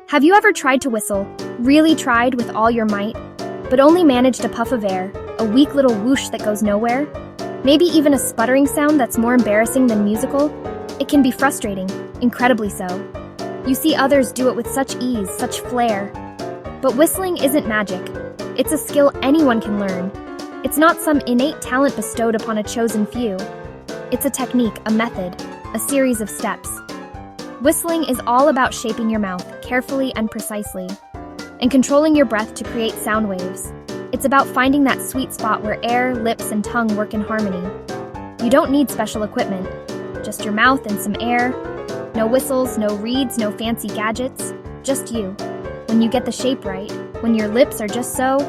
Have you ever tried to whistle, really tried with all your might, but only managed a puff of air, a weak little whoosh that goes nowhere? Maybe even a sputtering sound that's more embarrassing than musical? It can be frustrating, incredibly so. You see others do it with such ease, such flair. But whistling isn't magic. It's a skill anyone can learn. It's not some innate talent bestowed upon a chosen few. It's a technique, a method, a series of steps. Whistling is all about shaping your mouth carefully and precisely, and controlling your breath to create sound waves. It's about finding that sweet spot where air, lips, and tongue work in harmony. You don't need special equipment, just your mouth and some air. No whistles, no reeds, no fancy gadgets, just you. When you get the shape right, when your lips are just so,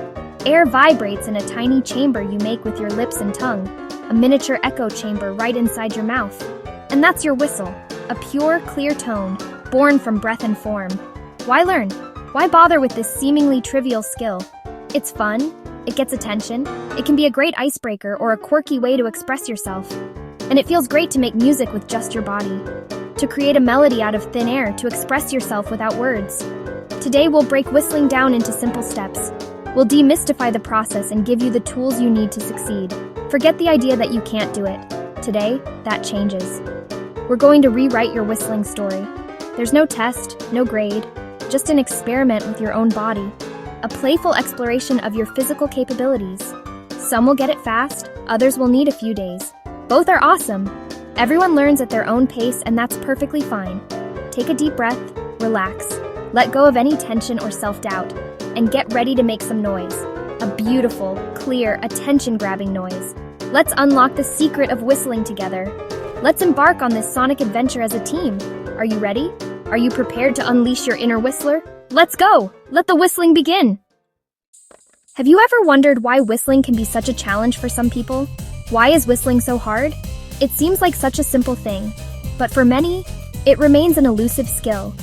air vibrates in a tiny chamber you make with your lips and tongue, a miniature echo chamber right inside your mouth. And that's your whistle. A pure, clear tone, born from breath and form. Why learn? Why bother with this seemingly trivial skill? It's fun, it gets attention, it can be a great icebreaker or a quirky way to express yourself. And it feels great to make music with just your body, to create a melody out of thin air, to express yourself without words. Today we'll break whistling down into simple steps. We'll demystify the process and give you the tools you need to succeed. Forget the idea that you can't do it. Today, that changes. We're going to rewrite your whistling story. There's no test, no grade, just an experiment with your own body, a playful exploration of your physical capabilities. Some will get it fast, others will need a few days. Both are awesome. Everyone learns at their own pace, and that's perfectly fine. Take a deep breath, relax, let go of any tension or self-doubt, and get ready to make some noise. A beautiful, clear, attention-grabbing noise. Let's unlock the secret of whistling together. Let's embark on this sonic adventure as a team. Are you ready? Are you prepared to unleash your inner whistler? Let's go! Let the whistling begin! Have you ever wondered why whistling can be such a challenge for some people? Why is whistling so hard? It seems like such a simple thing, but for many, it remains an elusive skill.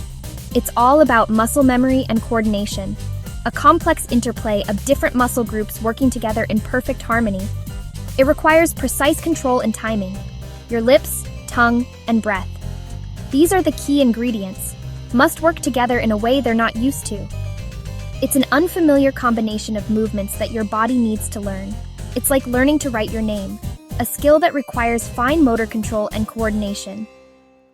It's all about muscle memory and coordination, a complex interplay of different muscle groups working together in perfect harmony. It requires precise control and timing. Your lips, tongue, and breath. These are the key ingredients, must work together in a way they're not used to. It's an unfamiliar combination of movements that your body needs to learn. It's like learning to write your name, a skill that requires fine motor control and coordination.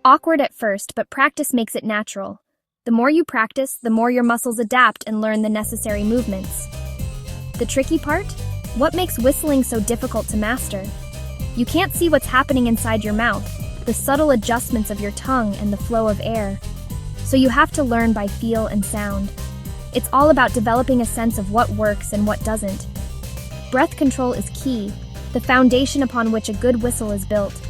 Awkward at first, but practice makes it natural. The more you practice, the more your muscles adapt and learn the necessary movements. The tricky part? What makes whistling so difficult to master? You can't see what's happening inside your mouth, the subtle adjustments of your tongue and the flow of air. So you have to learn by feel and sound. It's all about developing a sense of what works and what doesn't. Breath control is key, the foundation upon which a good whistle is built.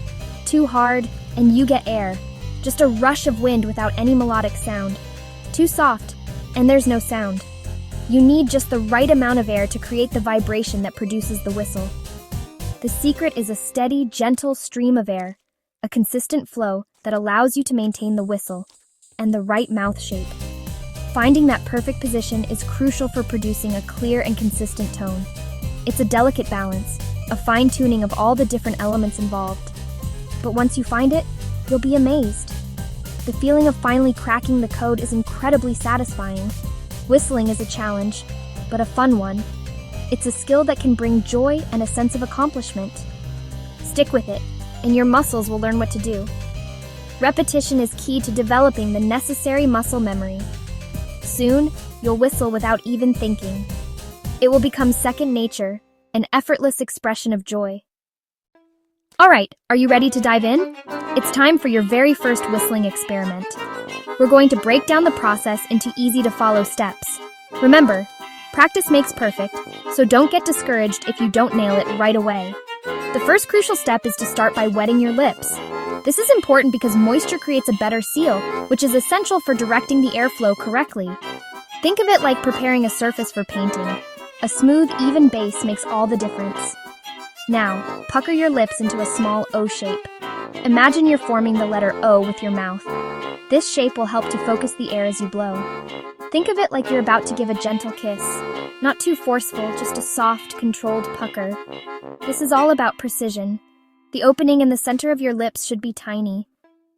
Too hard, and you get air. Just a rush of wind without any melodic sound. Too soft, and there's no sound. You need just the right amount of air to create the vibration that produces the whistle. The secret is a steady, gentle stream of air, a consistent flow that allows you to maintain the whistle, and the right mouth shape. Finding that perfect position is crucial for producing a clear and consistent tone. It's a delicate balance, a fine-tuning of all the different elements involved. But once you find it, you'll be amazed. The feeling of finally cracking the code is incredibly satisfying. Whistling is a challenge, but a fun one. It's a skill that can bring joy and a sense of accomplishment. Stick with it, and your muscles will learn what to do. Repetition is key to developing the necessary muscle memory. Soon, you'll whistle without even thinking. It will become second nature, an effortless expression of joy. All right, are you ready to dive in? It's time for your very first whistling experiment. We're going to break down the process into easy-to-follow steps. Remember, practice makes perfect, so don't get discouraged if you don't nail it right away. The first crucial step is to start by wetting your lips. This is important because moisture creates a better seal, which is essential for directing the airflow correctly. Think of it like preparing a surface for painting. A smooth, even base makes all the difference. Now, pucker your lips into a small O shape. Imagine you're forming the letter O with your mouth. This shape will help to focus the air as you blow. Think of it like you're about to give a gentle kiss. Not too forceful, just a soft, controlled pucker. This is all about precision. The opening in the center of your lips should be tiny.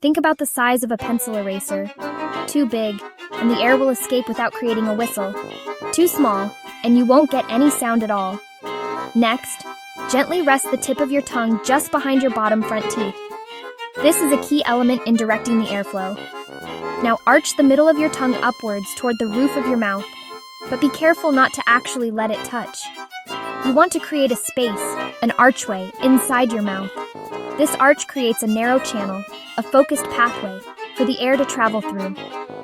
Think about the size of a pencil eraser. Too big, and the air will escape without creating a whistle. Too small, and you won't get any sound at all. Next, gently rest the tip of your tongue just behind your bottom front teeth. This is a key element in directing the airflow. Now arch the middle of your tongue upwards toward the roof of your mouth, but be careful not to actually let it touch. You want to create a space, an archway, inside your mouth. This arch creates a narrow channel, a focused pathway, for the air to travel through.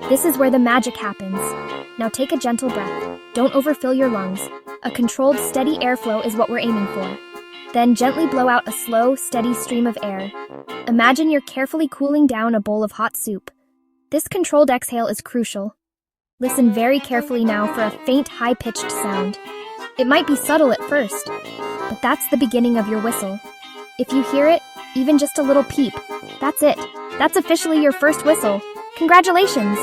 This is where the magic happens. Now take a gentle breath. Don't overfill your lungs. A controlled, steady airflow is what we're aiming for. Then gently blow out a slow, steady stream of air. Imagine you're carefully cooling down a bowl of hot soup. This controlled exhale is crucial. Listen very carefully now for a faint, high-pitched sound. It might be subtle at first, but that's the beginning of your whistle. If you hear it, even just a little peep, that's it. That's officially your first whistle. Congratulations!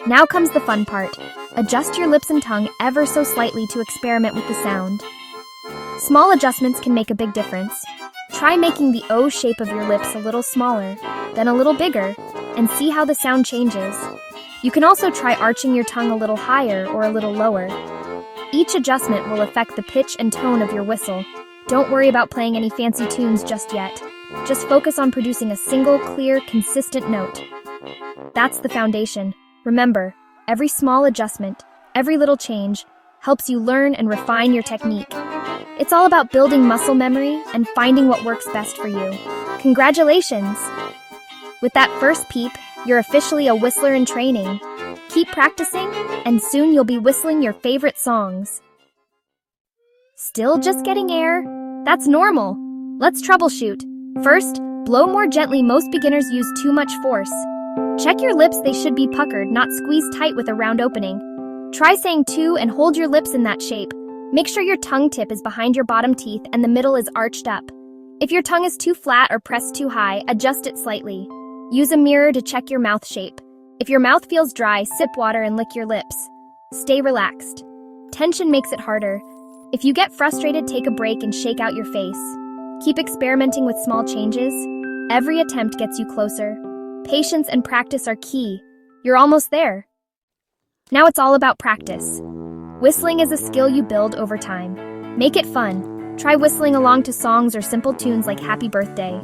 Now comes the fun part. Adjust your lips and tongue ever so slightly to experiment with the sound. Small adjustments can make a big difference. Try making the O shape of your lips a little smaller, then a little bigger, and see how the sound changes. You can also try arching your tongue a little higher or a little lower. Each adjustment will affect the pitch and tone of your whistle. Don't worry about playing any fancy tunes just yet. Just focus on producing a single, clear, consistent note. That's the foundation. Remember, every small adjustment, every little change, helps you learn and refine your technique. It's all about building muscle memory and finding what works best for you. Congratulations! With that first peep, you're officially a whistler in training. Keep practicing, and soon you'll be whistling your favorite songs. Still just getting air? That's normal. Let's troubleshoot. First, blow more gently. Most beginners use too much force. Check your lips, they should be puckered, not squeezed tight with a round opening. Try saying two and hold your lips in that shape. Make sure your tongue tip is behind your bottom teeth and the middle is arched up. If your tongue is too flat or pressed too high, adjust it slightly. Use a mirror to check your mouth shape. If your mouth feels dry, sip water and lick your lips. Stay relaxed. Tension makes it harder. If you get frustrated, take a break and shake out your face. Keep experimenting with small changes. Every attempt gets you closer. Patience and practice are key. You're almost there. Now it's all about practice. Whistling is a skill you build over time. Make it fun. Try whistling along to songs or simple tunes like Happy Birthday.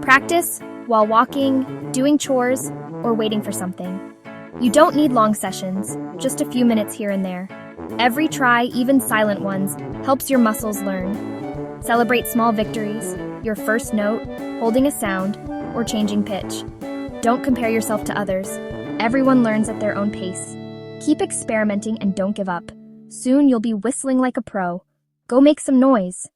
Practice while walking, doing chores, or waiting for something. You don't need long sessions, just a few minutes here and there. Every try, even silent ones, helps your muscles learn. Celebrate small victories, your first note, holding a sound, or changing pitch. Don't compare yourself to others. Everyone learns at their own pace. Keep experimenting and don't give up. Soon you'll be whistling like a pro. Go make some noise.